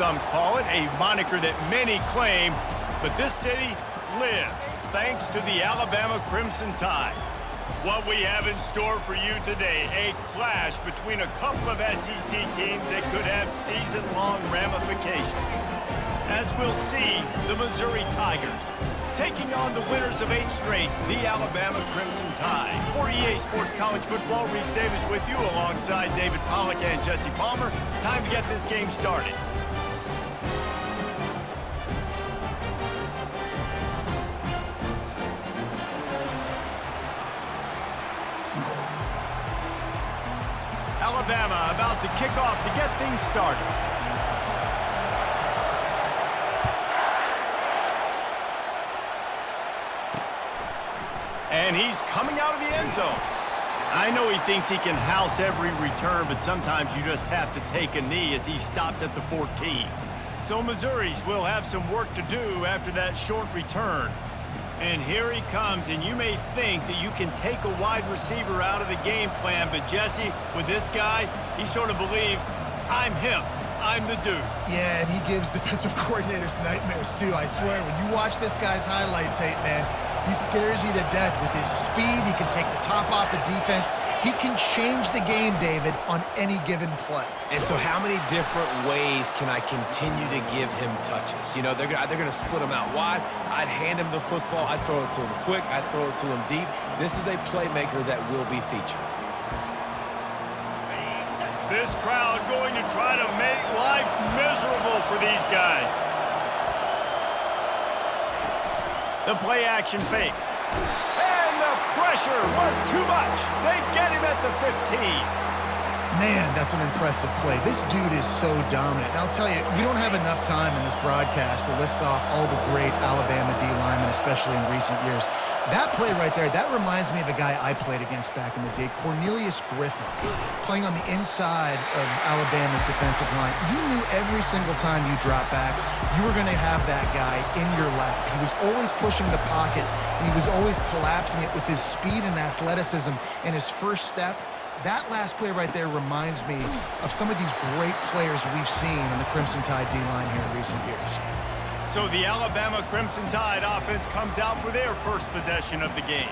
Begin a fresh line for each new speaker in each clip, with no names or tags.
some call it, a moniker that many claim, but this city lives thanks to the Alabama Crimson Tide. What we have in store for you today, a clash between a couple of SEC teams that could have season-long ramifications. As we'll see, the Missouri Tigers taking on the winners of 8 straight, the Alabama Crimson Tide. For EA Sports College Football, Reese Davis with you alongside David Pollack and Jesse Palmer. Time to get this game started. Alabama about to kick off to get things started. And he's coming out of the end zone. I know he thinks he can house every return, but sometimes you just have to take a knee as he stopped at the 14. So Missouri's will have some work to do after that short return. And here he comes, and you may think that you can take a wide receiver out of the game plan, but Jesse, with this guy, he sort of believes, I'm him. I'm the dude.
Yeah, and he gives defensive coordinators nightmares, too. I swear, when you watch this guy's highlight tape, man, he scares you to death with his speed. He can take the top off the defense. He can change the game, David, on any given play.
And so how many different ways can I continue to give him touches? You know, they're going to split him out wide. I'd hand him the football. I'd throw it to him quick. I'd throw it to him deep. This is a playmaker that will be featured.
This crowd going to try to make life miserable for these guys. The play action fake. And the pressure was too much. They get him at the 15.
Man, that's an impressive play. This dude is so dominant. And I'll tell you, we don't have enough time in this broadcast to list off all the great Alabama D linemen, especially in recent years. That play right there, that reminds me of a guy I played against back in the day, Cornelius Griffin, playing on the inside of Alabama's defensive line. You knew every single time you dropped back, you were going to have that guy in your lap. He was always pushing the pocket, and he was always collapsing it with his speed and athleticism and his first step. That last play right there reminds me of some of these great players we've seen in the Crimson Tide D-line here in recent years.
So the Alabama Crimson Tide offense comes out for their first possession of the game.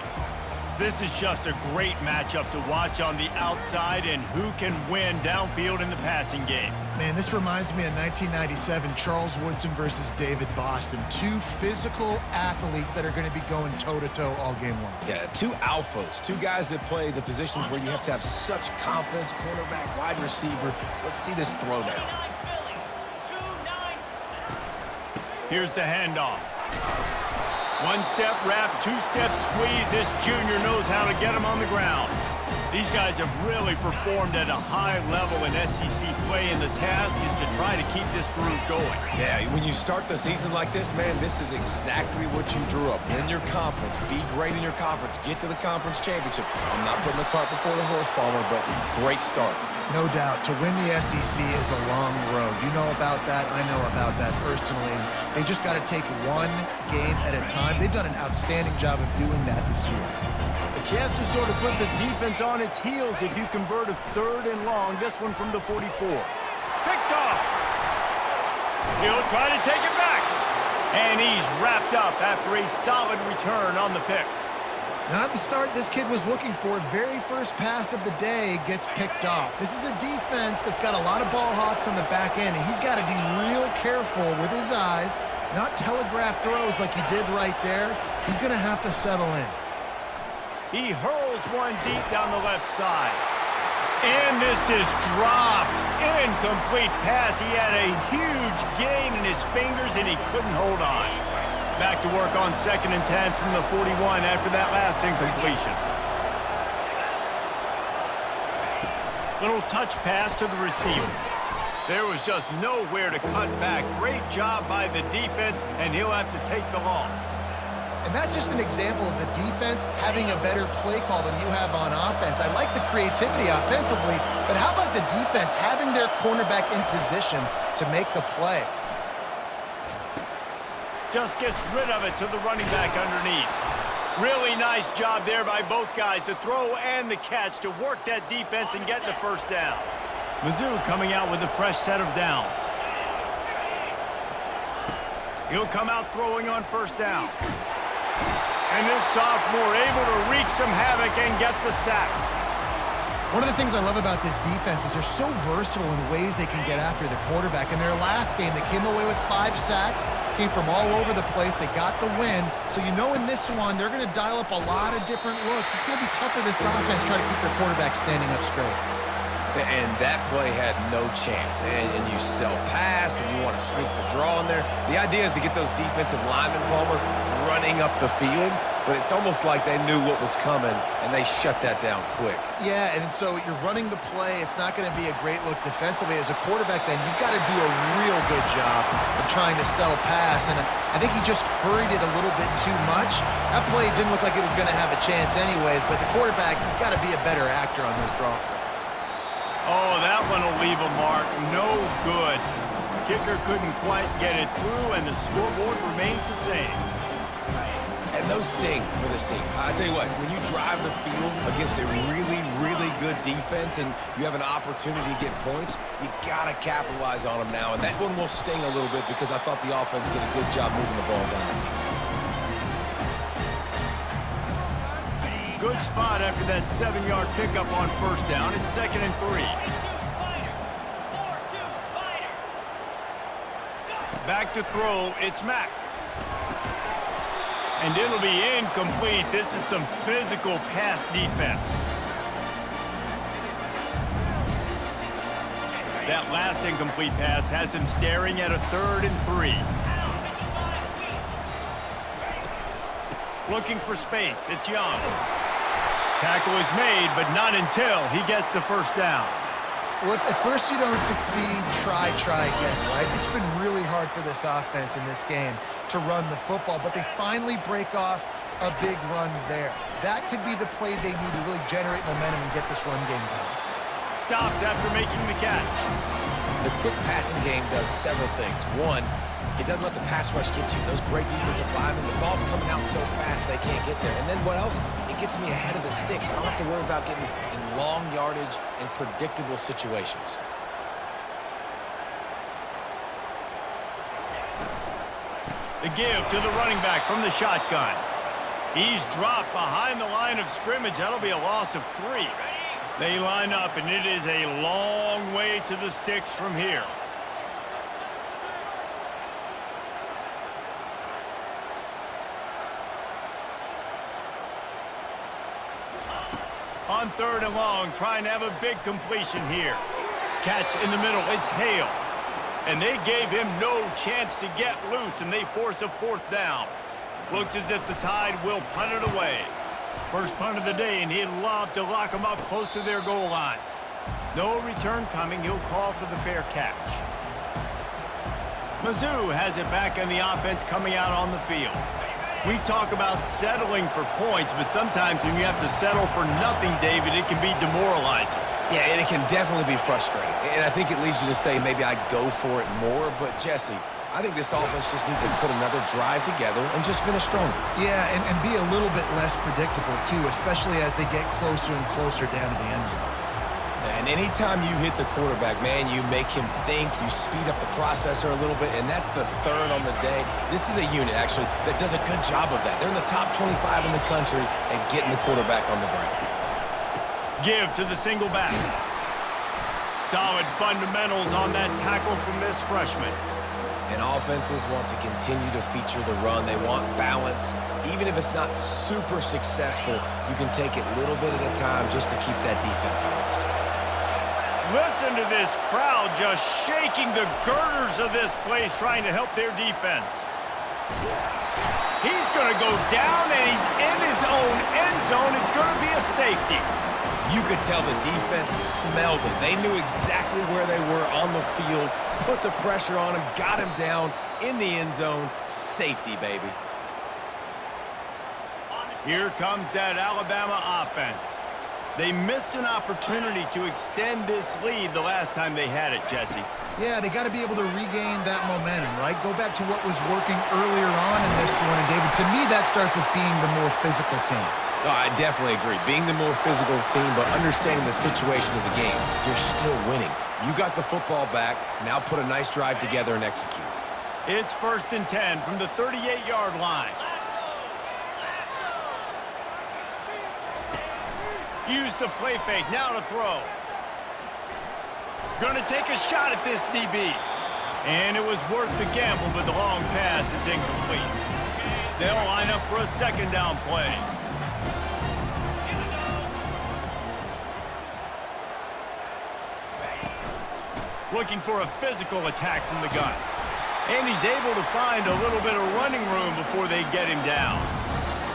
This is just a great matchup to watch on the outside and who can win downfield in the passing game.
Man, this reminds me of 1997, Charles Woodson versus David Boston. 2 physical athletes that are going to be going toe-to-toe all game long.
Yeah, 2 alphas, 2 guys that play the positions where you have to have such confidence, cornerback, wide receiver. Let's see this throwdown.
Here's the handoff. 1-step wrap, 2-step squeeze. This junior knows how to get him on the ground. These guys have really performed at a high level in SEC play, and the task is to try to keep this groove going.
Yeah, when you start the season like this, man, this is exactly what you drew up. Win your conference, be great in your conference, get to the conference championship. I'm not putting the cart before the horse, Palmer, but great start.
No doubt. To win the SEC is a long road. You know about that. I know about that personally. They just got to take one game at a time. They've done an outstanding job of doing that this year.
A chance to sort of put the defense on its heels if you convert a 3rd and long. This one from the 44. Picked off. He'll try to take it back. And he's wrapped up after a solid return on the pick.
Not the start this kid was looking for. Very first pass of the day gets picked off. This is a defense that's got a lot of ball hawks on the back end, and he's got to be real careful with his eyes, not telegraph throws like he did right there. He's going to have to settle in.
He hurls one deep down the left side. And this is dropped. Incomplete pass. He had a huge gain in his fingers, and he couldn't hold on. Back to work on 2nd and 10 from the 41 after that last incompletion. Little touch pass to the receiver. There was just nowhere to cut back. Great job by the defense, and he'll have to take the loss.
And that's just an example of the defense having a better play call than you have on offense. I like the creativity offensively, but how about the defense having their cornerback in position to make the play?
Just gets rid of it to the running back underneath. Really nice job there by both guys to throw and the catch to work that defense and get the first down. Mizzou coming out with a fresh set of downs. He'll come out throwing on first down. And this sophomore able to wreak some havoc and get the sack.
One of the things I love about this defense is they're so versatile in ways they can get after the quarterback. In their last game, they came away with 5 sacks, came from all over the place. They got the win. So you know in this one, they're going to dial up a lot of different looks. It's going to be tough for this offense to try to keep their quarterback standing up straight.
And that play had no chance. And you sell pass, and you want to sneak the draw in there. The idea is to get those defensive linemen, Palmer, running up the field. But it's almost like they knew what was coming, and they shut that down quick.
Yeah, and so you're running the play. It's not going to be a great look defensively. As a quarterback, then, you've got to do a real good job of trying to sell pass. And I think he just hurried it a little bit too much. That play didn't look like it was going to have a chance anyways, but the quarterback, he's got to be a better actor on those draw plays.
Oh, that one will leave a mark. No good. Kicker couldn't quite get it through, and the scoreboard remains the same.
And those sting for this team. I tell you what, when you drive the field against a really, really good defense and you have an opportunity to get points, you got to capitalize on them now. And that one will sting a little bit because I thought the offense did a good job moving the ball down the field.
Good spot after that 7-yard pickup on first down. It's 2nd and 3. Back to throw, it's Mack. And it'll be incomplete. This is some physical pass defense. That last incomplete pass has him staring at a 3rd and 3. Looking for space. It's Young. Tackle is made, but not until he gets the first down.
Well, if at first you don't succeed, try again, right? It's been really hard for this offense in this game to run the football, but they finally break off a big run there. That could be the play they need to really generate momentum and get this run game going.
Stopped after making the catch.
The quick passing game does several things. One, it doesn't let the pass rush get you. Those great defensive linemen, the ball's coming out so fast they can't get there. And then what else? It gets me ahead of the sticks. I don't have to worry about getting in long yardage and predictable situations.
The give to the running back from the shotgun. He's dropped behind the line of scrimmage. That'll be a loss of 3. They line up, and it is a long way to the sticks from here. On 3rd and long, trying to have a big completion here. Catch in the middle, it's Hale. And they gave him no chance to get loose, and they force a 4th down. Looks as if the Tide will punt it away. First punt of the day, and he'd love to lock them up close to their goal line. No return coming. He'll call for the fair catch. Mizzou has it back on the offense coming out on the field. We talk about settling for points, but sometimes when you have to settle for nothing, David, it can be demoralizing.
Yeah, and it can definitely be frustrating. And I think it leads you to say maybe I go for it more. But, Jesse, I think this offense just needs to put another drive together and just finish stronger.
Yeah, and be a little bit less predictable, too, especially as they get closer and closer down to the end zone.
And anytime you hit the quarterback, man, you make him think, you speed up the processor a little bit, and that's the 3rd on the day. This is a unit, actually, that does a good job of that. They're in the top 25 in the country at getting the quarterback on the ground.
Give to the single back. Solid fundamentals on that tackle from this freshman.
And offenses want to continue to feature the run. They want balance. Even if it's not super successful, you can take it little bit at a time just to keep that defense honest.
Listen to this crowd just shaking the girders of this place trying to help their defense. He's going to go down, and he's in his own end zone. It's going to be a safety.
You could tell the defense smelled it. They knew exactly where they were on the field, put the pressure on him, got him down in the end zone. Safety, baby.
Here comes that Alabama offense. They missed an opportunity to extend this lead the last time they had it, Jesse.
Yeah, they got to be able to regain that momentum, right? Go back to what was working earlier on in this one. And, David, to me, that starts with being the more physical team.
No, I definitely agree. Being the more physical team, but understanding the situation of the game, you're still winning. You got the football back. Now put a nice drive together and execute.
It's 1st and 10 from the 38-yard line. Use the play fake, now to throw. Gonna take a shot at this DB. And it was worth the gamble, but the long pass is incomplete. They'll line up for a 2nd down play. Looking for a physical attack from the gun. And he's able to find a little bit of running room before they get him down.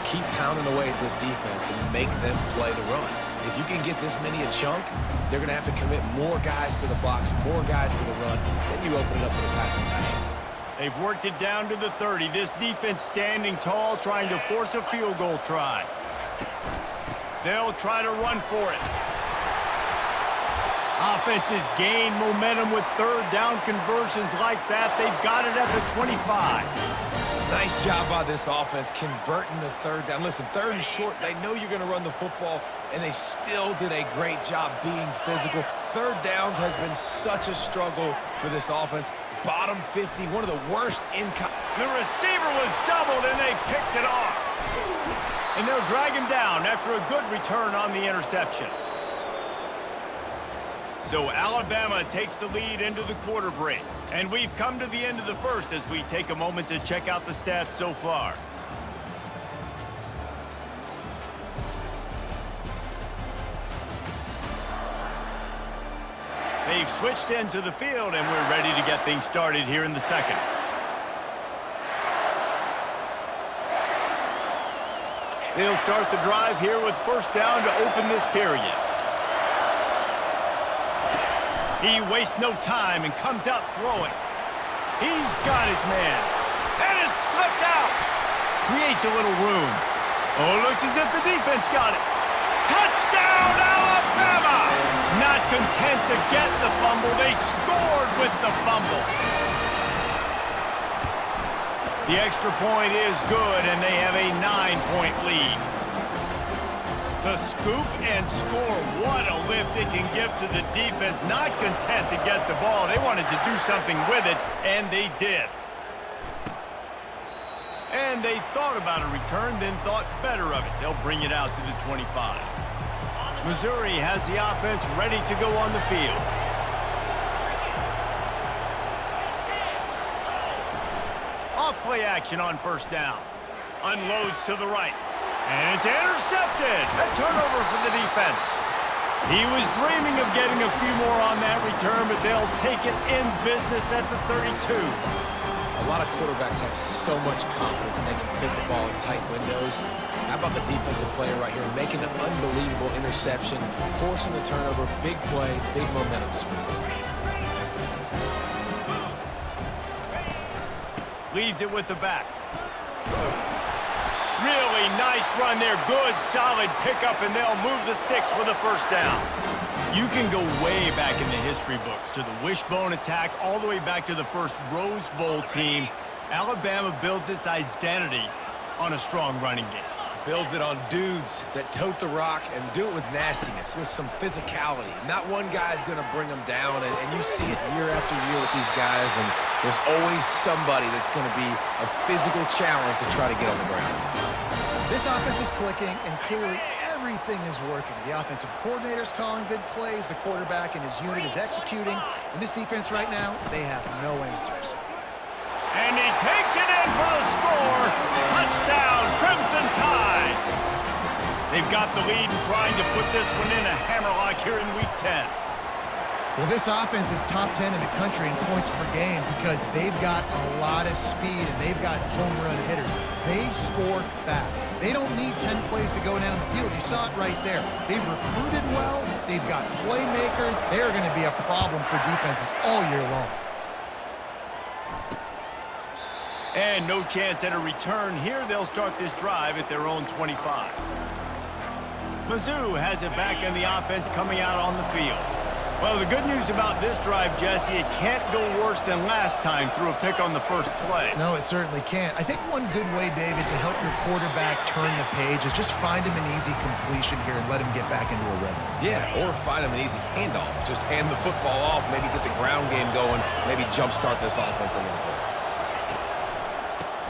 Keep pounding away at this defense and make them play the run. If you can get this many a chunk, they're going to have to commit more guys to the box, more guys to the run. Then you open it up for the passing game.
They've worked it down to the 30. This defense standing tall, trying to force a field goal try. They'll try to run for it. Offenses gain momentum with 3rd down conversions like that. They've got it at the 25.
Nice job by this offense converting the 3rd down. Listen, 3rd and short, they know you're going to run the football, and they still did a great job being physical. 3rd downs has been such a struggle for this offense. Bottom 50, one of the worst in.
The receiver was doubled, and they picked it off. And they'll drag him down after a good return on the interception. So Alabama takes the lead into the quarter break. And we've come to the end of the first as we take a moment to check out the stats so far. They've switched into the field, and we're ready to get things started here in the second. They'll start the drive here with 1st down to open this period. He wastes no time and comes out throwing. He's got his man. And is slipped out. Creates a little room. Oh, looks as if the defense got it. Touchdown, Alabama! Not content to get the fumble, they scored with the fumble. The extra point is good, and they have a 9-point lead. The scoop and score, what a lift it can give to the defense. Not content to get the ball. They wanted to do something with it, and they did. And they thought about a return, then thought better of it. They'll bring it out to the 25. Missouri has the offense ready to go on the field. Off play action on 1st down. Unloads to the right. And it's intercepted. A turnover for the defense. He was dreaming of getting a few more on that return, but they'll take it in business at the 32.
A lot of quarterbacks have so much confidence that they can fit the ball in tight windows. How about the defensive player right here making an unbelievable interception, forcing the turnover, big play, big momentum swing.
Leaves it with the back. Really nice run there. Good, solid pickup, and they'll move the sticks with a 1st down. You can go way back in the history books to the wishbone attack, all the way back to the first Rose Bowl team. Alabama builds its identity on a strong running game.
Builds it on dudes that tote the rock and do it with nastiness, with some physicality. Not one guy's going to bring them down, and you see it year after year with these guys, and there's always somebody that's going to be a physical challenge to try to get on the ground.
This offense is clicking, and clearly everything is working. The offensive coordinator's calling good plays, the quarterback and his unit is executing, and this defense right now, they have no answers.
And he takes it in for the score. Touchdown, Crimson Tide. They've got the lead and trying to put this one in a hammerlock here in Week 10.
Well, this offense is top 10 in the country in points per game because they've got a lot of speed and they've got home run hitters. They score fast. They don't need 10 plays to go down the field. You saw it right there. They've recruited well. They've got playmakers. They're going to be a problem for defenses all year long.
And no chance at a return here. They'll start this drive at their own 25. Mizzou has it back in the offense coming out on the field. Well, the good news about this drive, Jesse, it can't go worse than last time through a pick on the first play.
No, it certainly can't. I think one good way, David, to help your quarterback turn the page is just find him an easy completion here and let him get back into a rhythm.
Yeah, or find him an easy handoff. Just hand the football off, maybe get the ground game going, maybe jumpstart this offense a little bit.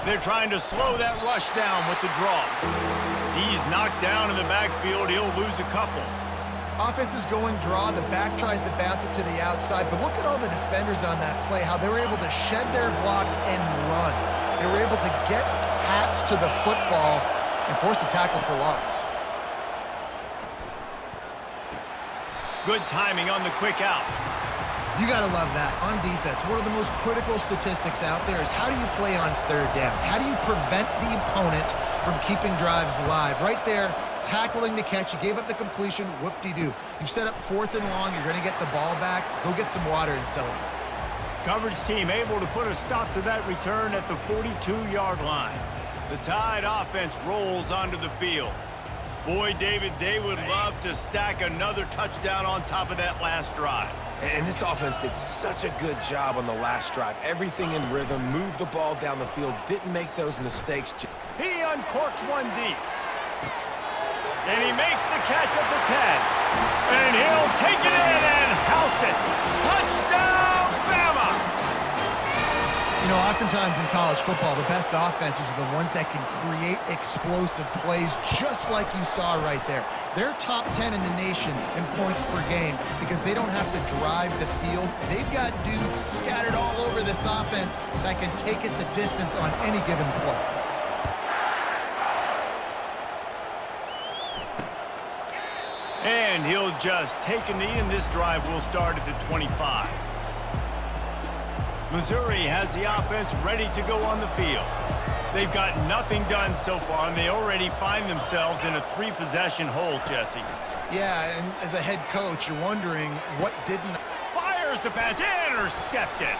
They're trying to slow that rush down with the draw. He's knocked down in the backfield. He'll lose a couple.
Offense is going draw. The back tries to bounce it to the outside, but look at all the defenders on that play, how they were able to shed their blocks and run. They were able to get hats to the football and force a tackle for loss.
Good timing on the quick out.
You got to love that. On defense, one of the most critical statistics out there is how do you play on third down? How do you prevent the opponent from keeping drives alive? Right there, tackling the catch. You gave up the completion. Whoop-de-doo. You've set up 4th and long. You're going to get the ball back. Go get some water and celebrate.
Coverage team able to put a stop to that return at the 42-yard line. The Tide offense rolls onto the field. Boy, David, they would love to stack another touchdown on top of that last drive.
And this offense did such a good job on the last drive. Everything in rhythm, moved the ball down the field, didn't make those mistakes.
He uncorks one deep. And he makes the catch at the 10. And he'll take it in and house it. Touchdown, Bama!
You know, oftentimes in college football, the best offenses are the ones that can create explosive plays just like you saw right there. They're top 10 in the nation in points per game because they don't have to drive the field. They've got dudes scattered all over this offense that can take it the distance on any given play.
And he'll just take a knee, and this drive will start at the 25. Missouri has the offense ready to go on the field. They've got nothing done so far, and they already find themselves in a 3-possession hole, Jesse.
Yeah, and as a head coach, you're wondering what didn't...
Fires the pass, intercepted.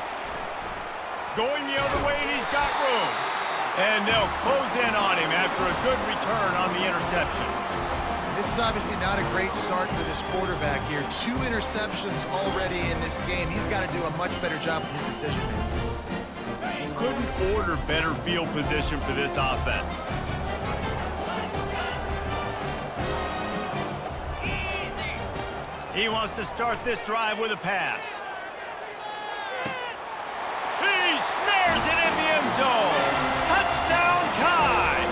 Going the other way, and he's got room. And they'll close in on him after a good return on the interception.
This is obviously not a great start for this quarterback here. 2 interceptions already in this game. He's got to do a much better job with his decision-making.
Couldn't order better field position for this offense. He wants to start this drive with a pass. He snares it in the end zone. Touchdown, Tide.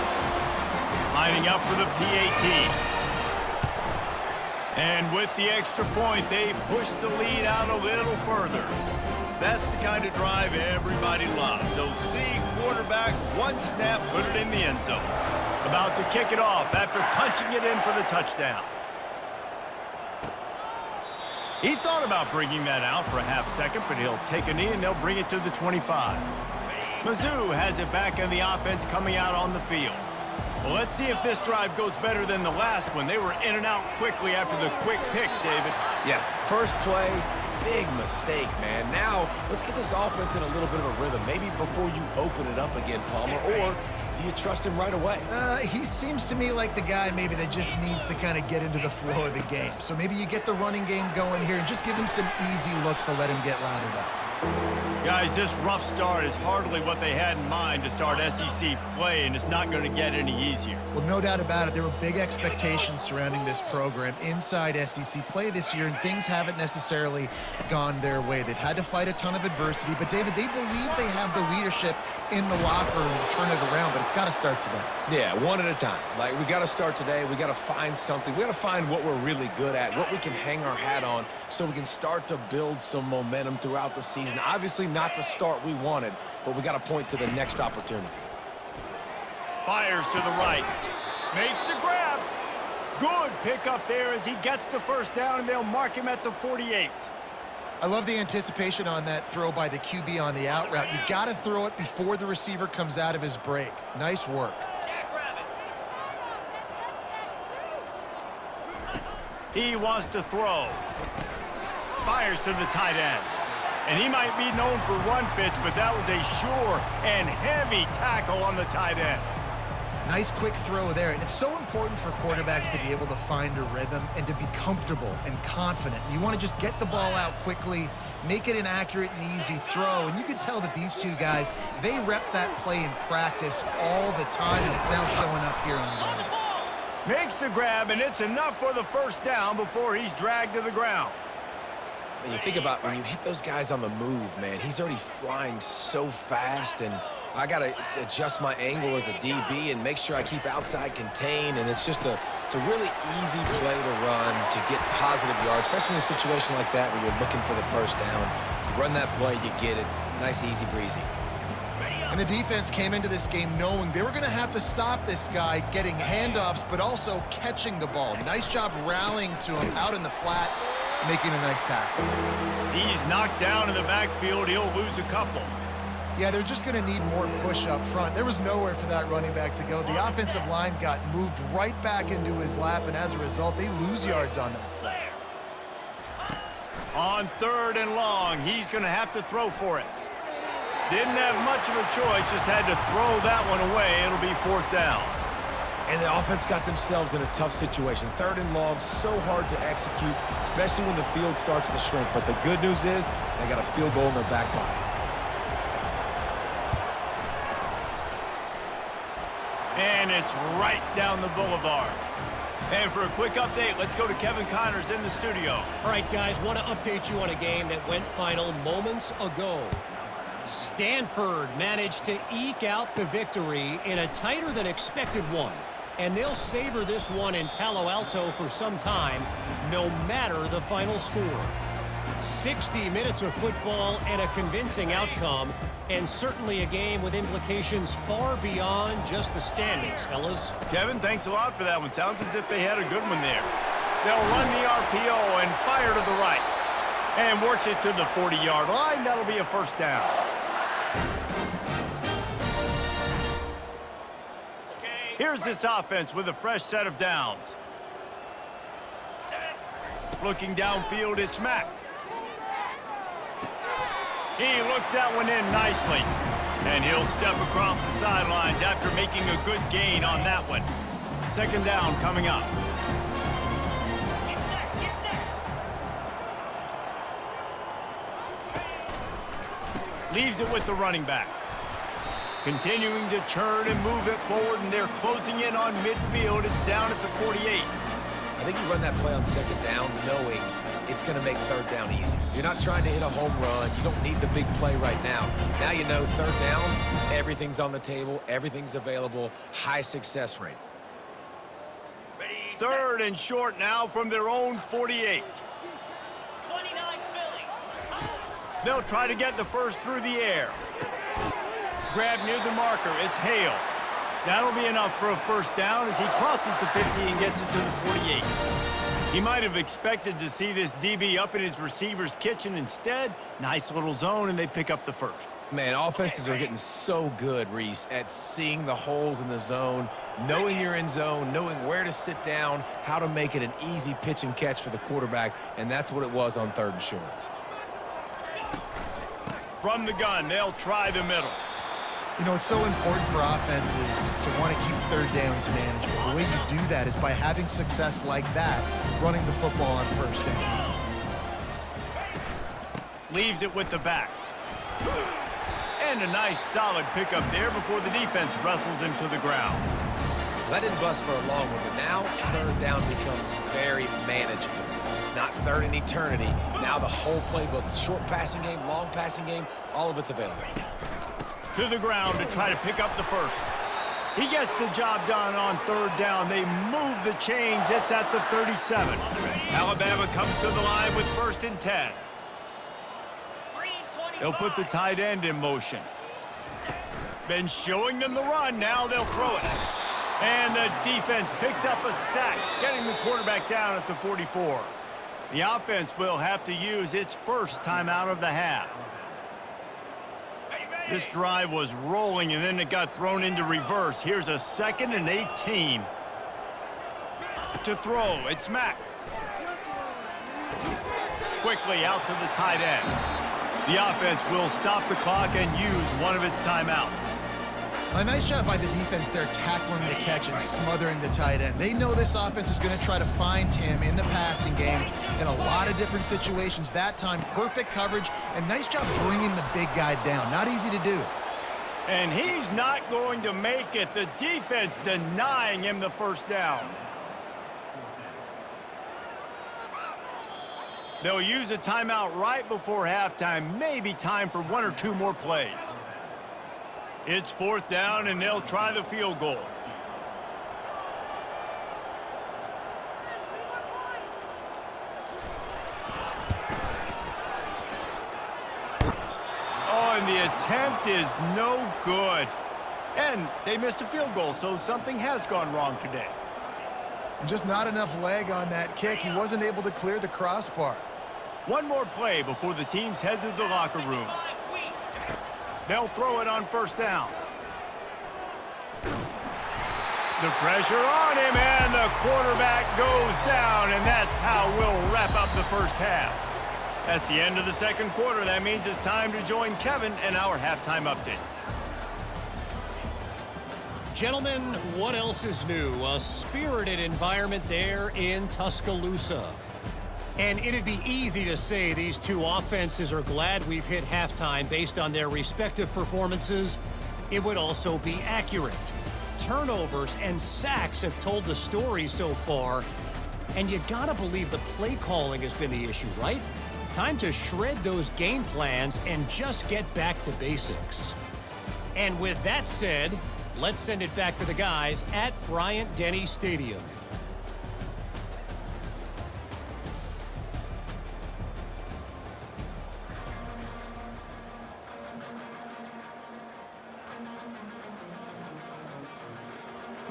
Lining up for the PAT. And with the extra point, they push the lead out a little further. That's the kind of drive everybody loves. They'll see quarterback, one snap, put it in the end zone. About to kick it off after punching it in for the touchdown. He thought about bringing that out for a half second, but he'll take a knee and they'll bring it to the 25. Mizzou has it back in the offense coming out on the field. Well, let's see if this drive goes better than the last one. They were in and out quickly after the quick pick, David.
Yeah, first play, big mistake, man. Now, let's get this offense in a little bit of a rhythm. Maybe before you open it up again, Palmer, or do you trust him right away?
He seems to me like the guy maybe that just needs to kind of get into the flow of the game. So maybe you get the running game going here and just give him some easy looks to let him get routed up.
Guys, this rough start is hardly what they had in mind to start SEC play, and it's not going to get any easier.
Well, no doubt about it. There were big expectations surrounding this program inside SEC play this year, and things haven't necessarily gone their way. They've had to fight a ton of adversity, but, David, they believe they have the leadership in the locker room to turn it around, but it's got to start today.
Yeah, one at a time. Like, we got to start today. We got to find something. We got to find what we're really good at, what we can hang our hat on so we can start to build some momentum throughout the season. Obviously, not the start we wanted, but we got to point to the next opportunity.
Fires to the right. Makes the grab. Good pickup there as he gets the first down, and they'll mark him at the 48.
I love the anticipation on that throw by the QB on the out route. You got to throw it before the receiver comes out of his break. Nice work.
He wants to throw. Fires to the tight end. And he might be known for run fits, but that was a sure and heavy tackle on the tight end.
Nice quick throw there. And it's so important for quarterbacks to be able to find a rhythm and to be comfortable and confident. You want to just get the ball out quickly, make it an accurate and easy throw. And you can tell that these two guys, they rep that play in practice all the time, and it's now showing up here on Monday.
Makes the grab, and it's enough for the first down before he's dragged to the ground.
When you think about when you hit those guys on the move, man, he's already flying so fast, and I got to adjust my angle as a DB and make sure I keep outside contained, and it's a really easy play to run to get positive yards, especially in a situation like that where you're looking for the first down. You run that play, you get it. Nice, easy breezy.
And the defense came into this game knowing they were going to have to stop this guy getting handoffs, but also catching the ball. Nice job rallying to him out in the flat, making a nice tackle.
He's knocked down in the backfield. He'll lose a couple.
Yeah, they're just going to need more push up front. There was nowhere for that running back to go. The offensive line got moved right back into his lap, and as a result, they lose yards on that play.
On 3rd and long, he's going to have to throw for it. Didn't have much of a choice, just had to throw that one away. It'll be 4th down.
And the offense got themselves in a tough situation. 3rd and long, so hard to execute, especially when the field starts to shrink. But the good news is they got a field goal in their back pocket.
And it's right down the boulevard. And for a quick update, let's go to Kevin Connors in the studio.
All right, guys, want to update you on a game that went final moments ago. Stanford managed to eke out the victory in a tighter than expected one. And they'll savor this one in Palo Alto for some time, no matter the final score. 60 minutes of football and a convincing outcome, and certainly a game with implications far beyond just the standings, fellas.
Kevin, thanks a lot for that one. Sounds as if they had a good one there. They'll run the RPO and fire to the right. And works it to the 40-yard line. That'll be a 1st down. Here's this offense with a fresh set of downs. Looking downfield, it's Mack. He looks that one in nicely. And he'll step across the sidelines after making a good gain on that one. 2nd down coming up. Leaves it with the running back. Continuing to churn and move it forward, and they're closing in on midfield. It's down at the 48.
I think you run that play on 2nd down knowing it's going to make 3rd down easy. You're not trying to hit a home run. You don't need the big play right now. Now you know 3rd down, everything's on the table, everything's available, high success rate.
3rd and short now from their own 48. They'll try to get the first through the air. Grab near the marker. It's Hale. That'll be enough for a 1st down as he crosses the 50 and gets it to the 48. He might have expected to see this DB up in his receiver's kitchen. Instead, nice little zone, and they pick up the 1st.
Man, offenses are getting so good, Reese, at seeing the holes in the zone, knowing you're in zone, knowing where to sit down, how to make it an easy pitch and catch for the quarterback, and that's what it was on 3rd and short.
From the gun, they'll try the middle.
You know, it's so important for offenses to want to keep 3rd downs manageable. The way you do that is by having success like that, running the football on 1st down.
Leaves it with the back. And a nice solid pickup there before the defense wrestles him to the ground.
That didn't bust for a long one, but now 3rd down becomes very manageable. It's not 3rd in eternity. Now the whole playbook, short passing game, long passing game, all of it's available.
To the ground to try to pick up the 1st. He gets the job done on 3rd down. They move the chains. It's at the 37. Alabama comes to the line with 1st and 10. They'll put the tight end in motion. Been showing them the run. Now they'll throw it. And the defense picks up a sack, getting the quarterback down at the 44. The offense will have to use its 1st timeout of the half. This drive was rolling, and then it got thrown into reverse. Here's a 2nd and 18. To throw, it's Mack. Quickly out to the tight end. The offense will stop the clock and use one of its timeouts.
A nice job by the defense there tackling the catch and smothering the tight end. They know this offense is going to try to find him in the passing game in a lot of different situations. That time, perfect coverage, and nice job bringing the big guy down. Not easy to do.
And he's not going to make it. The defense denying him the 1st down. They'll use a timeout right before halftime. Maybe time for 1 or 2 more plays. It's 4th down, and they'll try the field goal. Oh, and the attempt is no good. And they missed a field goal, so something has gone wrong today.
Just not enough leg on that kick. He wasn't able to clear the crossbar.
One more play before the teams head to the locker rooms. They'll throw it on 1st down. The pressure on him, and the quarterback goes down, and that's how we'll wrap up the 1st half. That's the end of the 2nd quarter. That means it's time to join Kevin in our halftime update.
Gentlemen, what else is new? A spirited environment there in Tuscaloosa. And it'd be easy to say these two offenses are glad we've hit halftime based on their respective performances. It would also be accurate. Turnovers and sacks have told the story so far. And you gotta believe the play calling has been the issue, right? Time to shred those game plans and just get back to basics. And with that said, let's send it back to the guys at Bryant-Denny Stadium.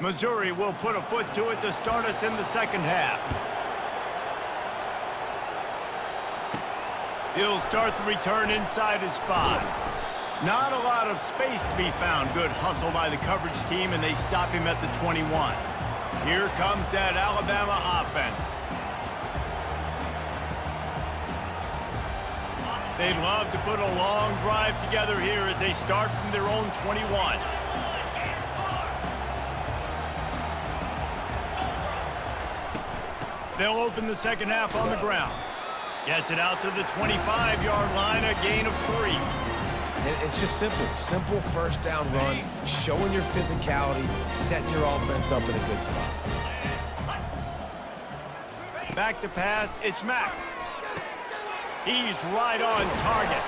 Missouri will put a foot to it to start us in the 2nd half. He'll start the return inside his 5. Not a lot of space to be found. Good hustle by the coverage team, and they stop him at the 21. Here comes that Alabama offense. They'd love to put a long drive together here as they start from their own 21. They'll open the 2nd half on the ground. Gets it out to the 25-yard line, a gain of 3.
It's just simple. Simple 1st down run, showing your physicality, setting your offense up in a good spot.
Back to pass, it's Mack. He's right on target.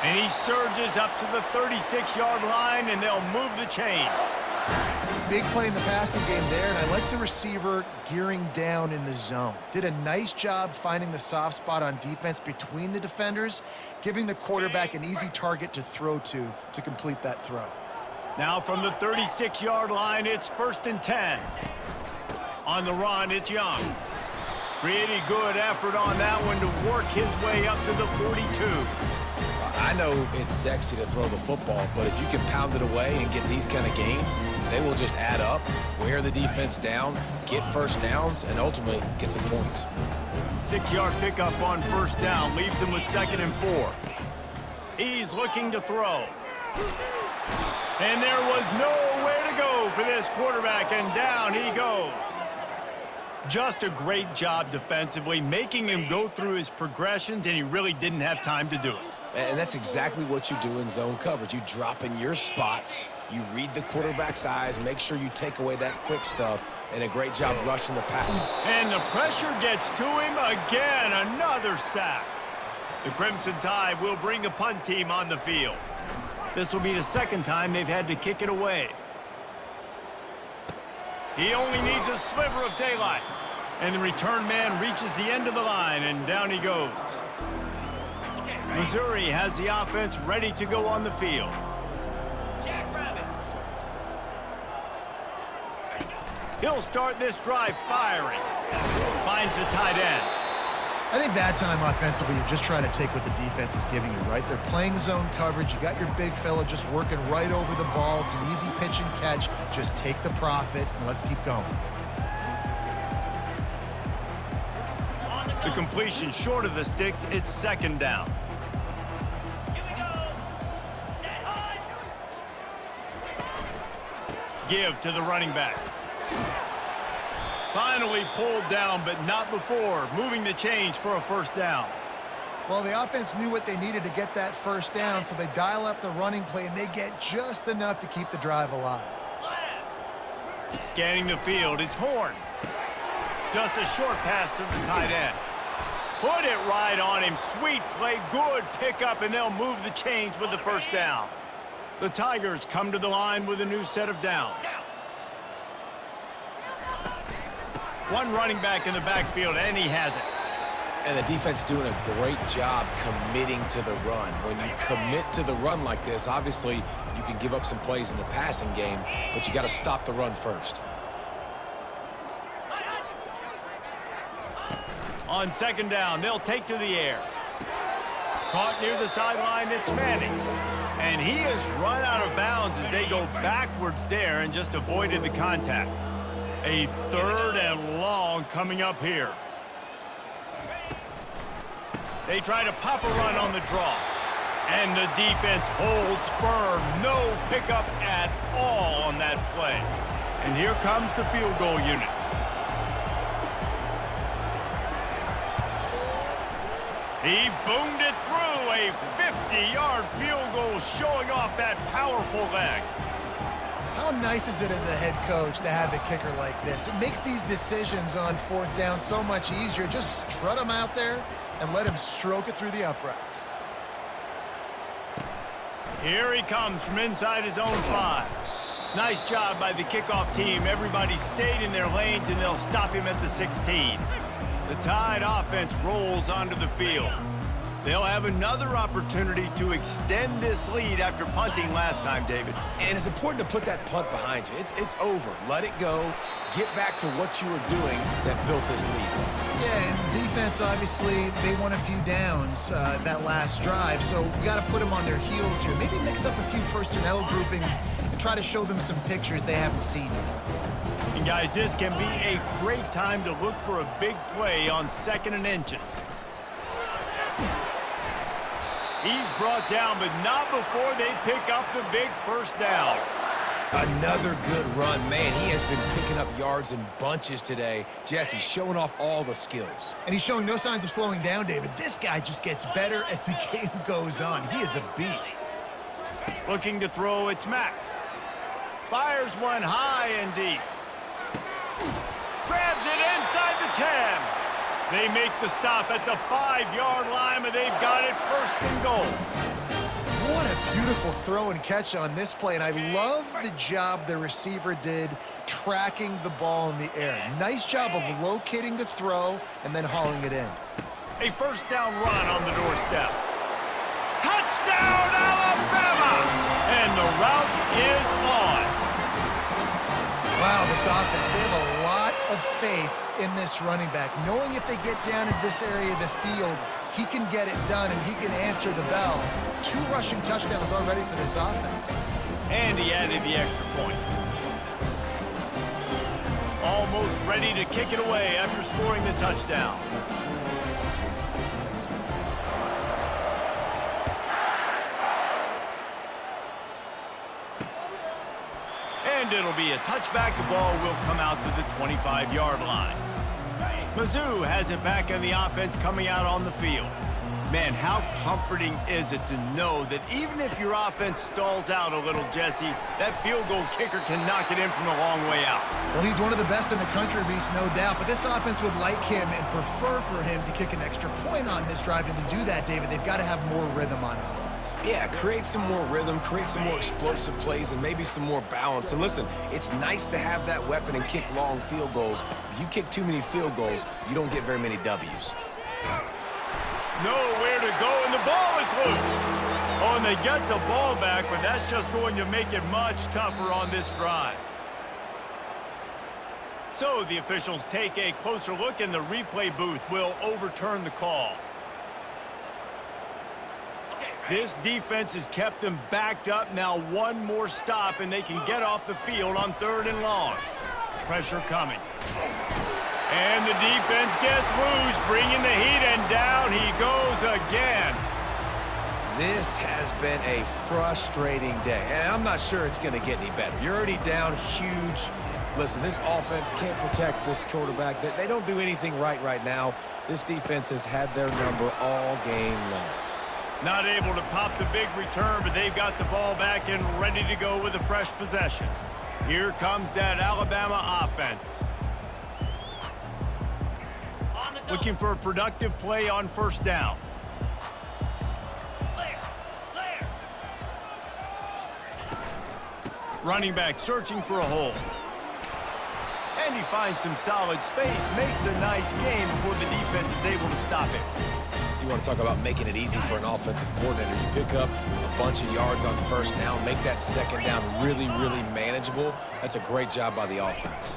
And he surges up to the 36-yard line, and they'll move the chains.
Big play in the passing game there, and I like the receiver gearing down in the zone. Did a nice job finding the soft spot on defense between the defenders, giving the quarterback an easy target to throw to complete that throw.
Now from the 36-yard line, it's 1st and 10. On the run, it's Young. Pretty good effort on that one to work his way up to the 42.
I know it's sexy to throw the football, but if you can pound it away and get these kind of gains, they will just add up, wear the defense down, get 1st downs, and ultimately get some points.
6-yard pickup on 1st down leaves him with 2nd and 4. He's looking to throw. And there was nowhere to go for this quarterback, and down he goes. Just a great job defensively, making him go through his progressions, and he really didn't have time to do it.
And that's exactly what you do in zone coverage. You drop in your spots, you read the quarterback's eyes, make sure you take away that quick stuff, and a great job rushing the pass.
And the pressure gets to him again. Another sack. The Crimson Tide will bring the punt team on the field. This will be the 2nd time they've had to kick it away. He only needs a sliver of daylight. And the return man reaches the end of the line, and down he goes. Missouri has the offense ready to go on the field. He'll start this drive firing. Finds the tight end.
I think that time offensively, you're just trying to take what the defense is giving you, right? They're playing zone coverage. You got your big fella just working right over the ball. It's an easy pitch and catch. Just take the profit, and let's keep going.
The completion short of the sticks. It's 2nd down. Give to the running back. Finally pulled down, but not before. Moving the chains for a 1st down.
Well, the offense knew what they needed to get that 1st down, so they dial up the running play, and they get just enough to keep the drive alive.
Scanning the field, it's Horn. Just a short pass to the tight end. Put it right on him. Sweet play, good pickup, and they'll move the chains with the 1st down. The Tigers come to the line with a new set of downs. One running back in the backfield, and he has it.
And the defense doing a great job committing to the run. When you commit to the run like this, obviously you can give up some plays in the passing game, but you got to stop the run first.
On second down, they'll take to the air. Caught near the sideline, it's Manning. And he has run out of bounds as they go backwards there and just avoided the contact. A 3rd and long coming up here. They try to pop a run on the draw. And the defense holds firm. No pickup at all on that play. And here comes the field goal unit. He boomed it through. A 50-yard field goal showing off that powerful leg.
How nice is it as a head coach to have a kicker like this? It makes these decisions on 4th down so much easier. Just strut him out there and let him stroke it through the uprights.
Here he comes from inside his own 5. Nice job by the kickoff team. Everybody stayed in their lanes, and they'll stop him at the 16. The Tide offense rolls onto the field. They'll have another opportunity to extend this lead after punting last time, David.
And it's important to put that punt behind you. It's over. Let it go. Get back to what you were doing that built this lead.
Yeah, and defense, obviously, they won a few downs that last drive, so you got to put them on their heels here. Maybe mix up a few personnel groupings and try to show them some pictures they haven't seen yet.
And guys, this can be a great time to look for a big play on 2nd and inches. He's brought down, but not before they pick up the big 1st down.
Another good run. Man, he has been picking up yards in bunches today. Jesse showing off all the skills.
And he's showing no signs of slowing down, David. This guy just gets better as the game goes on. He is a beast.
Looking to throw, it's Mack. Fires one high and deep. Grabs it inside the 10. They make the stop at the 5-yard line, and they've got it 1st and goal.
What a beautiful throw and catch on this play, and I love the job the receiver did tracking the ball in the air. Nice job of locating the throw and then hauling it in.
A 1st down run on the doorstep. Touchdown, Alabama! And the route is on.
Wow, this offense, they have a lot of faith in this running back. Knowing if they get down in this area of the field, he can get it done and he can answer the bell. 2 rushing touchdowns already for this offense.
And he added the extra point. Almost ready to kick it away after scoring the touchdown. And it'll be a touchback. The ball will come out to the 25-yard line. Mizzou has it back in the offense coming out on the field. Man, how comforting is it to know that even if your offense stalls out a little, Jesse, that field goal kicker can knock it in from a long way out.
Well, he's one of the best in the country, Reese, no doubt. But this offense would like him and prefer for him to kick an extra point on this drive. And to do that, David, they've got to have more rhythm on offense.
Yeah, create some more rhythm, create some more explosive plays, and maybe some more balance. And listen, it's nice to have that weapon and kick long field goals. If you kick too many field goals, you don't get very many W's.
Nowhere to go, and the ball is loose. Oh, and they get the ball back, but that's just going to make it much tougher on this drive. So the officials take a closer look, and the replay booth will overturn the call. This defense has kept them backed up. Now one more stop, and they can get off the field on 3rd and long. Pressure coming. And the defense gets loose, bringing the heat, and down he goes again.
This has been a frustrating day, and I'm not sure it's going to get any better. You're already down huge. Listen, this offense can't protect this quarterback. They don't do anything right now. This defense has had their number all game long.
Not able to pop the big return, but they've got the ball back and ready to go with a fresh possession. Here comes that Alabama offense. Looking for a productive play on 1st down. Running back searching for a hole. And he finds some solid space, makes a nice game before the defense is able to stop it.
You want to talk about making it easy for an offensive coordinator. You pick up a bunch of yards on first down, make that second down really, really manageable. That's a great job by the offense.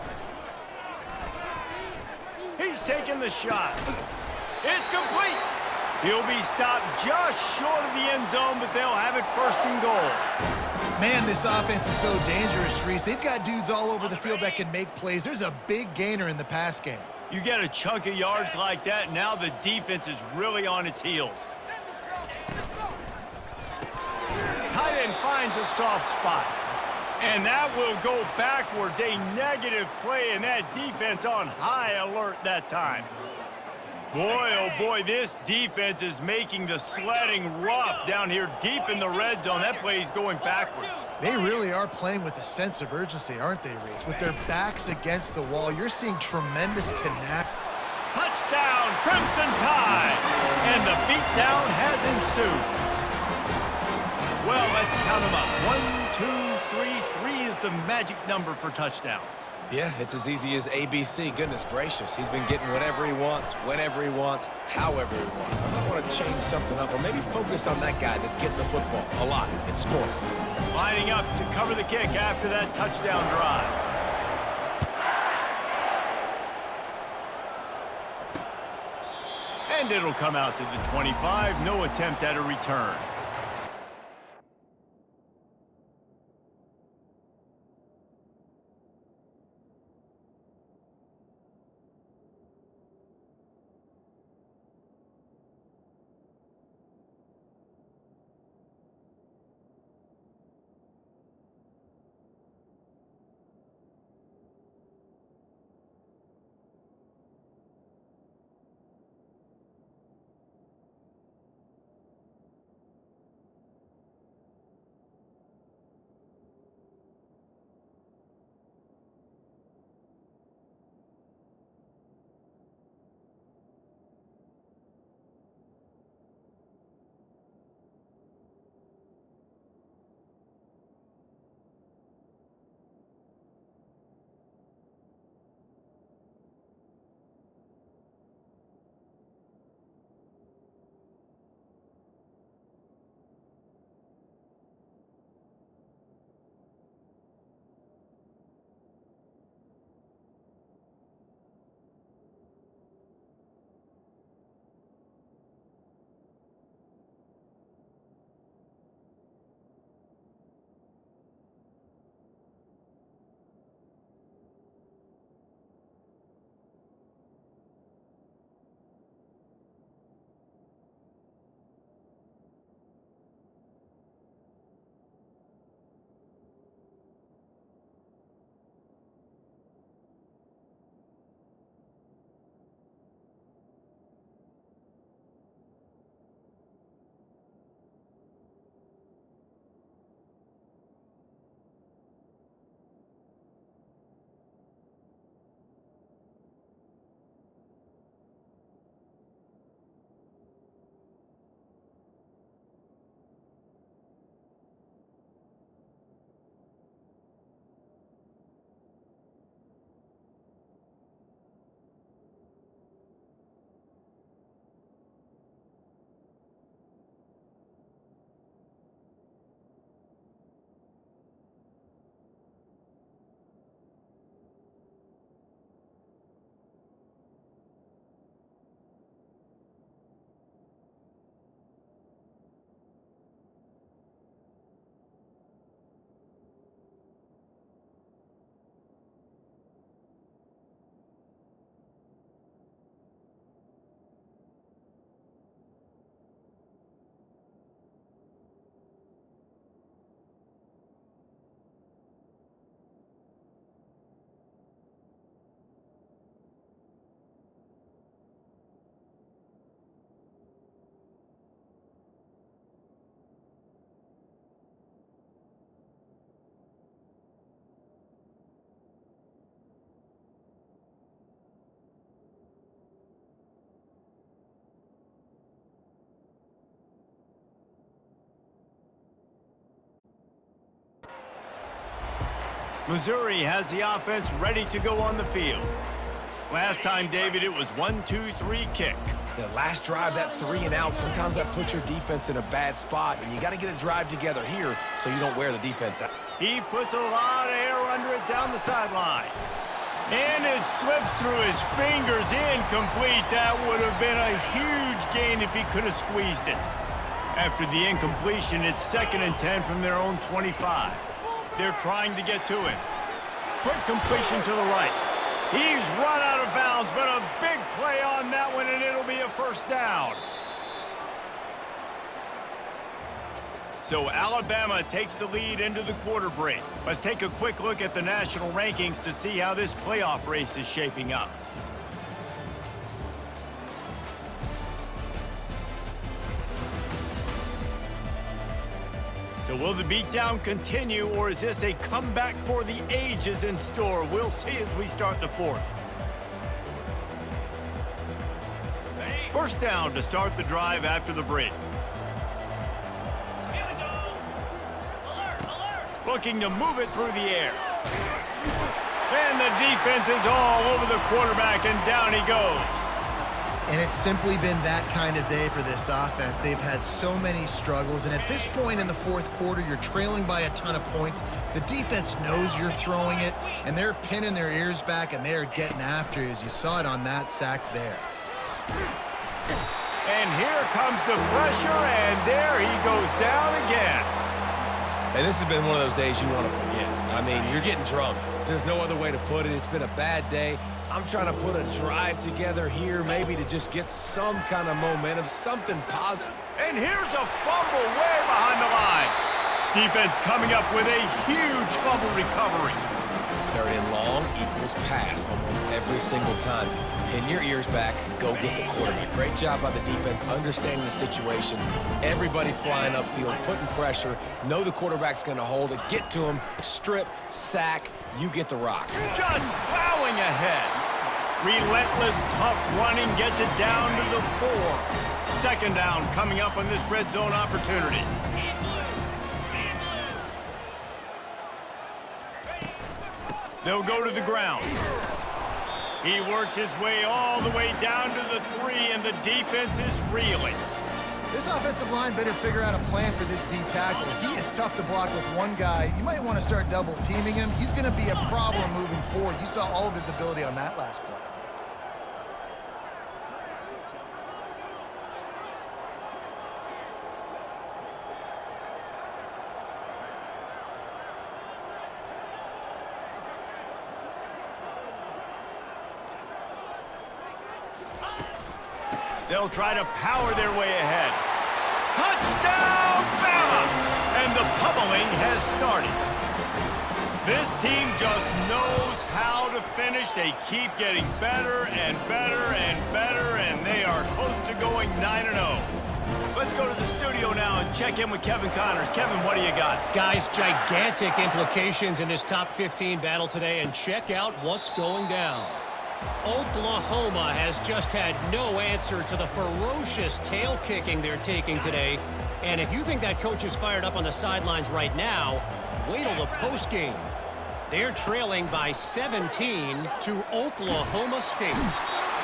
He's taking the shot. It's complete. He'll be stopped just short of the end zone, but they'll have it first and goal.
Man, this offense is so dangerous, Reese. They've got dudes all over the field that can make plays. There's a big gainer in the pass game.
You get a chunk of yards like that, now the defense is really on its heels. Tight end finds a soft spot. And that will go backwards. A negative play, and that defense on high alert that time. Boy, oh boy, this defense is making the sledding rough down here deep in the red zone. That play is going backwards.
They really are playing with a sense of urgency, aren't they, Reese? With their backs against the wall, you're seeing tremendous tenacity.
Touchdown, Crimson Tide! And the beatdown has ensued. Well, let's count them up. 1, 2, 3. 3 is the magic number for touchdowns.
Yeah, it's as easy as ABC. Goodness gracious. He's been getting whatever he wants, whenever he wants, however he wants. I might want to change something up or maybe focus on that guy that's getting the football a lot and scoring.
Lining up to cover the kick after that touchdown drive. And it'll come out to the 25. No attempt at a return. Missouri has the offense ready to go on the field. Last time, David, it was 1-2-3 kick.
The last drive, that 3 and out, sometimes that puts your defense in a bad spot, and you got to get a drive together here so you don't wear the defense out.
He puts a lot of air under it down the sideline. And it slips through his fingers, incomplete. That would have been a huge gain if he could have squeezed it. After the incompletion, it's 2nd and 10 from their own 25. They're trying to get to him. Quick completion to the right. He's run out of bounds, but a big play on that one, and it'll be a first down. So Alabama takes the lead into the quarter break. Let's take a quick look at the national rankings to see how this playoff race is shaping up. So will the beatdown continue, or is this a comeback for the ages in store? We'll see as we start the 4th. First down to start the drive after the break. Looking to move it through the air. And the defense is all over the quarterback, and down he goes.
And it's simply been that kind of day for this offense. They've had so many struggles, and at this point in the 4th quarter, you're trailing by a ton of points. The defense knows you're throwing it, and they're pinning their ears back, and they're getting after you, as you saw it on that sack there.
And here comes the pressure, and there he goes down again.
And this has been one of those days you want to forget. I mean, you're getting drunk. There's no other way to put it. It's been a bad day. I'm trying to put a drive together here, maybe to just get some kind of momentum, something positive.
And here's a fumble way behind the line. Defense coming up with a huge fumble recovery.
3rd and long equals pass almost every single time. Pin your ears back, go get the quarterback. Great job by the defense, understanding the situation. Everybody flying upfield, putting pressure, know the quarterback's going to hold it, get to him, strip, sack, you get the rock.
Just plowing ahead. Relentless, tough running gets it down to the 4. 2nd down coming up on this red zone opportunity. They'll go to the ground. He works his way all the way down to the 3, and the defense is reeling.
This offensive line better figure out a plan for this D tackle. If he is tough to block with one guy, you might want to start double teaming him. He's going to be a problem moving forward. You saw all of his ability on that last play.
They'll try to power their way ahead. Touchdown, Bama! And the pummeling has started. This team just knows how to finish. They keep getting better and better and better, and they are close to going 9-0. Let's go to the studio now and check in with Kevin Connors. Kevin, what do you got?
Guys, gigantic implications in this top 15 battle today, and check out what's going down. Oklahoma has just had no answer to the ferocious tail kicking they're taking today. And if you think that coach is fired up on the sidelines right now, wait till the postgame. They're trailing by 17 to Oklahoma State.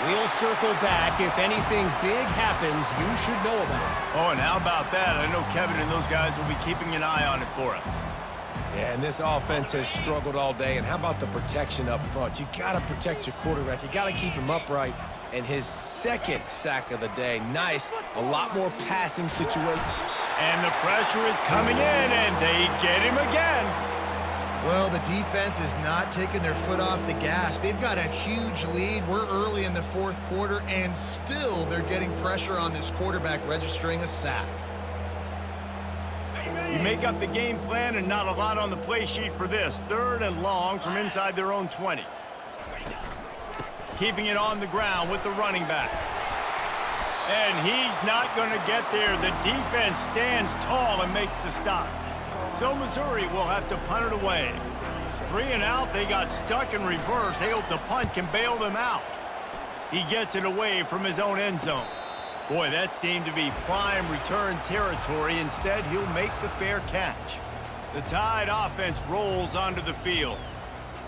We'll circle back if anything big happens you should know about.
Oh, and how about that? I know Kevin and those guys will be keeping an eye on it for us.
Yeah, and this offense has struggled all day. And how about the protection up front? You got to protect your quarterback. You got to keep him upright. And his 2nd sack of the day, nice. A lot more passing situation.
And the pressure is coming in, and they get him again.
Well, the defense is not taking their foot off the gas. They've got a huge lead. We're early in the 4th quarter, and still they're getting pressure on this quarterback, registering a sack.
You make up the game plan, and not a lot on the play sheet for this. 3rd and long from inside their own 20. Keeping it on the ground with the running back. And he's not going to get there. The defense stands tall and makes the stop. So Missouri will have to punt it away. 3 and out, they got stuck in reverse. They hope the punt can bail them out. He gets it away from his own end zone. Boy, that seemed to be prime return territory. Instead, he'll make the fair catch. The Tide offense rolls onto the field.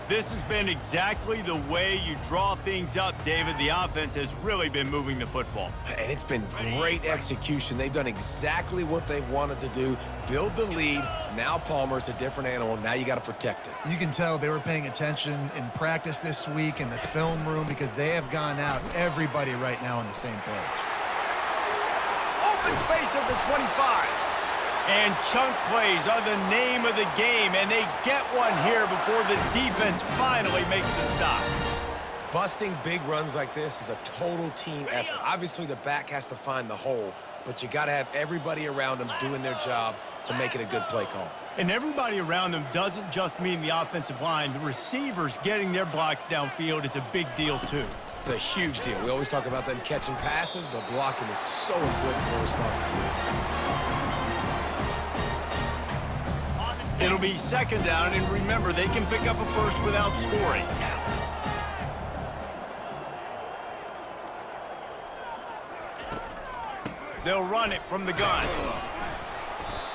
This has been exactly the way you draw things up, David. The offense has really been moving the football.
And it's been great execution. They've done exactly what they've wanted to do. Build the lead. Now Palmer's a different animal. Now you got to protect it.
You can tell they were paying attention in practice this week in the film room because they have gone out, everybody right now on the same page.
Open space at the 25. And chunk plays are the name of the game, and they get one here before the defense finally makes the stop.
Busting big runs like this is a total team effort. Obviously, the back has to find the hole, but you got to have everybody around them doing their job to make it a good play call.
And everybody around them doesn't just mean the offensive line. The receivers getting their blocks downfield is a big deal, too.
It's a huge deal. We always talk about them catching passes, but blocking is so important for their responsibilities.
It'll be second down, and remember, they can pick up a first without scoring. They'll run it from the gun.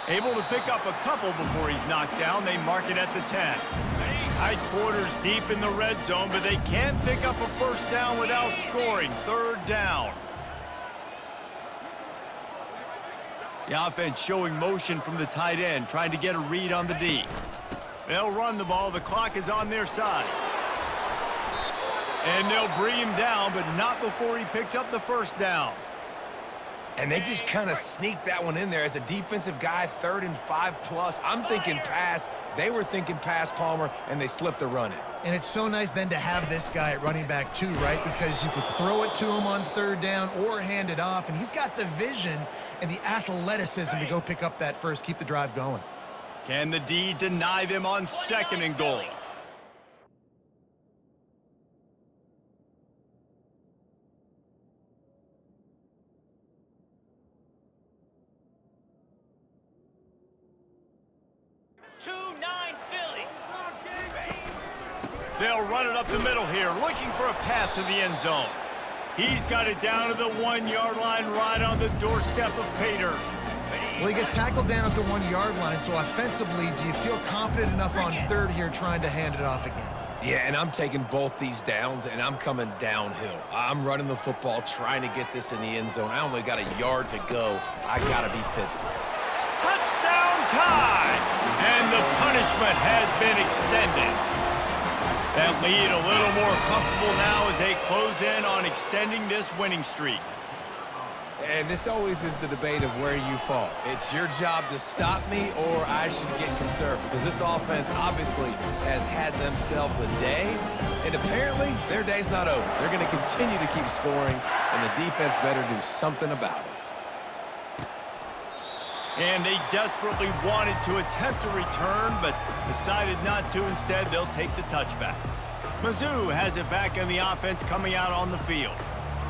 Able to pick up a couple before he's knocked down. They mark it at the 10. Tight quarters deep in the red zone, but they can't pick up a first down without scoring. Third down. The offense showing motion from the tight end, trying to get a read on the D. They'll run the ball. The clock is on their side. And they'll bring him down, but not before he picks up the first down.
And they just kind of sneaked that one in there as a defensive guy, 3rd and 5+. I'm thinking pass. They were thinking pass, Palmer, and they slipped the run in.
And it's so nice then to have this guy at running back too, right? Because you could throw it to him on 3rd down or hand it off, and he's got the vision and the athleticism to go pick up that first, keep the drive going.
Can the D deny them on 2nd and goal? They'll run it up the middle here, looking for a path to the end zone. He's got it down to the 1-yard line, right on the doorstep of Pater.
Well, he gets tackled down at the 1-yard line, so offensively, do you feel confident enough on 3rd here trying to hand it off again?
Yeah, and I'm taking both these downs, and I'm coming downhill. I'm running the football, trying to get this in the end zone. I only got a yard to go. I got to be physical.
Touchdown Tide! And the punishment has been extended. That lead a little more comfortable now as they close in on extending this winning streak.
And this always is the debate of where you fall. It's your job to stop me or I should get conserved, because this offense obviously has had themselves a day, and apparently their day's not over. They're going to continue to keep scoring, and the defense better do something about it.
And they desperately wanted to attempt a return, but decided not to. Instead, they'll take the touchback. Mizzou has it back in the offense coming out on the field.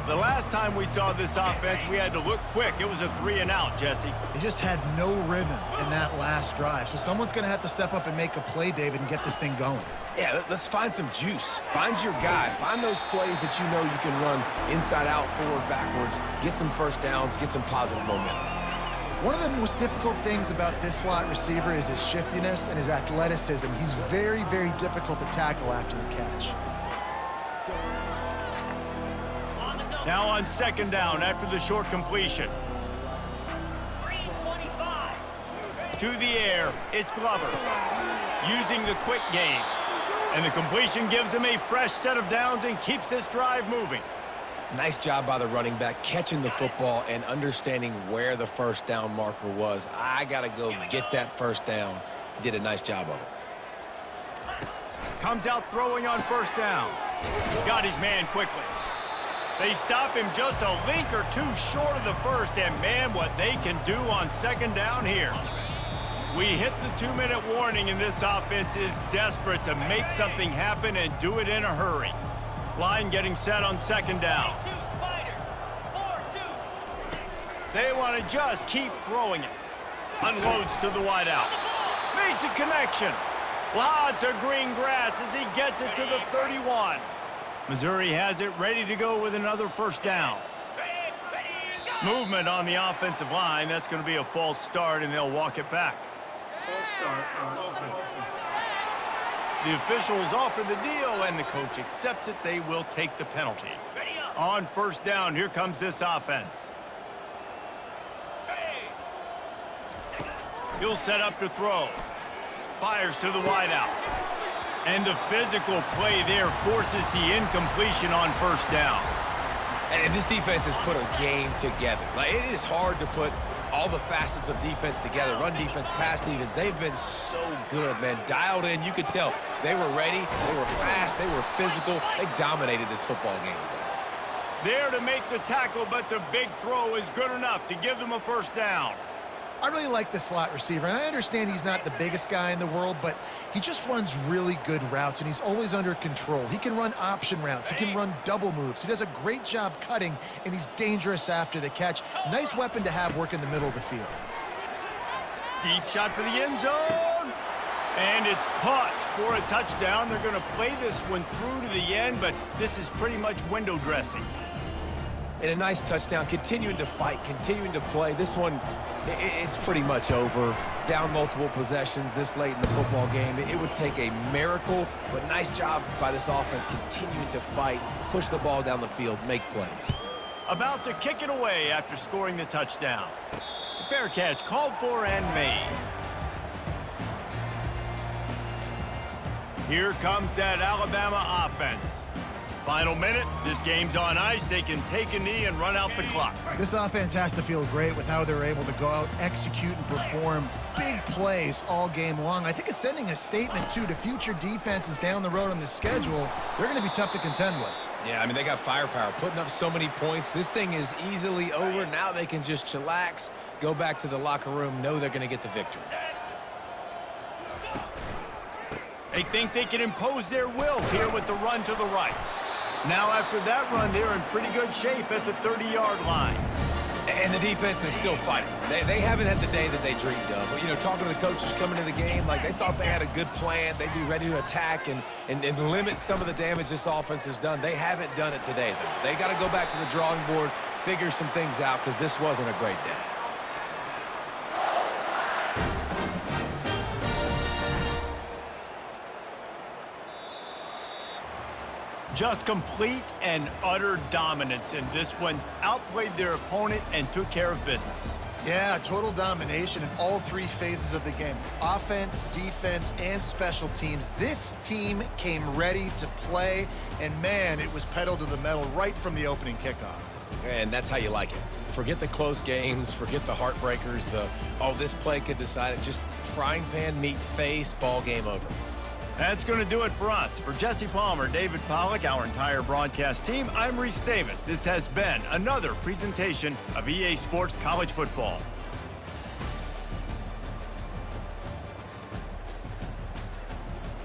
The last time we saw this offense, we had to look quick. It was a 3-and-out, Jesse.
They just had no rhythm in that last drive. So someone's going to have to step up and make a play, David, and get this thing going.
Yeah, let's find some juice. Find your guy. Find those plays that you know you can run inside out, forward, backwards. Get some first downs. Get some positive momentum.
One of the most difficult things about this slot receiver is his shiftiness and his athleticism. He's very, very difficult to tackle after the catch.
Now on 2nd down after the short completion. To the air, it's Glover. Using the quick game. And the completion gives him a fresh set of downs and keeps this drive moving.
Nice job by the running back, catching the football and understanding where the first down marker was. I got to go get that first down. He did a nice job of it.
Comes out throwing on 1st down. Got his man quickly. They stop him just a link or two short of the first, and man, what they can do on 2nd down here. We hit the 2-minute warning, and this offense is desperate to make something happen and do it in a hurry. Line getting set on 2nd down. They want to just keep throwing it. Unloads to the wideout. Makes a connection. Lots of green grass as he gets it to the 31. Missouri has it ready to go with another 1st down. Movement on the offensive line. That's going to be a false start, and they'll walk it back. The officials offer the deal, and the coach accepts it. They will take the penalty. On first down, here comes this offense. He'll set up to throw. Fires to the wideout. And the physical play there forces the incompletion on first down.
And this defense has put a game together. Like, it is hard to put all the facets of defense together. Run defense, pass defense. They've been so good, man. Dialed in. You could tell they were ready. They were fast. They were physical. They dominated this football game today.
There to make the tackle, but the big throw is good enough to give them a first down.
I really like the slot receiver, and I understand he's not the biggest guy in the world, but he just runs really good routes, and he's always under control. He can run option routes. He can run double moves. He does a great job cutting, and he's dangerous after the catch. Nice weapon to have work in the middle of the field.
Deep shot for the end zone. And it's caught for a touchdown. They're going to play this one through to the end, but this is pretty much window dressing.
And a nice touchdown, continuing to fight, continuing to play. This one, it's pretty much over. Down multiple possessions this late in the football game. It would take a miracle, but nice job by this offense continuing to fight, push the ball down the field, make plays.
About to kick it away after scoring the touchdown. Fair catch called for and made. Here comes that Alabama offense. Final minute, this game's on ice. They can take a knee and run out the clock.
This offense has to feel great with how they're able to go out, execute, and perform big plays all game long. I think it's sending a statement, too, to future defenses down the road on the schedule. They're going to be tough to contend with.
Yeah, I mean, they got firepower, putting up so many points. This thing is easily over. Now they can just chillax, go back to the locker room, know they're going to get the victory.
They think they can impose their will here with the run to the right. Now after that run, they're in pretty good shape at the 30-yard line.
And the defense is still fighting. They haven't had the day that they dreamed of. But, you know, talking to the coaches coming into the game, like they thought they had a good plan. They'd be ready to attack and limit some of the damage this offense has done. They haven't done it today, though. They got to go back to the drawing board, figure some things out, because this wasn't a great day.
Just complete and utter dominance in this one. Outplayed their opponent and took care of business.
Yeah, total domination in all three phases of the game. Offense, defense, and special teams. This team came ready to play, and man, it was pedal to the metal right from the opening kickoff.
And that's how you like it. Forget the close games, forget the heartbreakers, this play could decide it. Just frying pan, meat face, ball game over.
That's going to do it for us. For Jesse Palmer, David Pollack, our entire broadcast team, I'm Reese Davis. This has been another presentation of EA Sports College Football.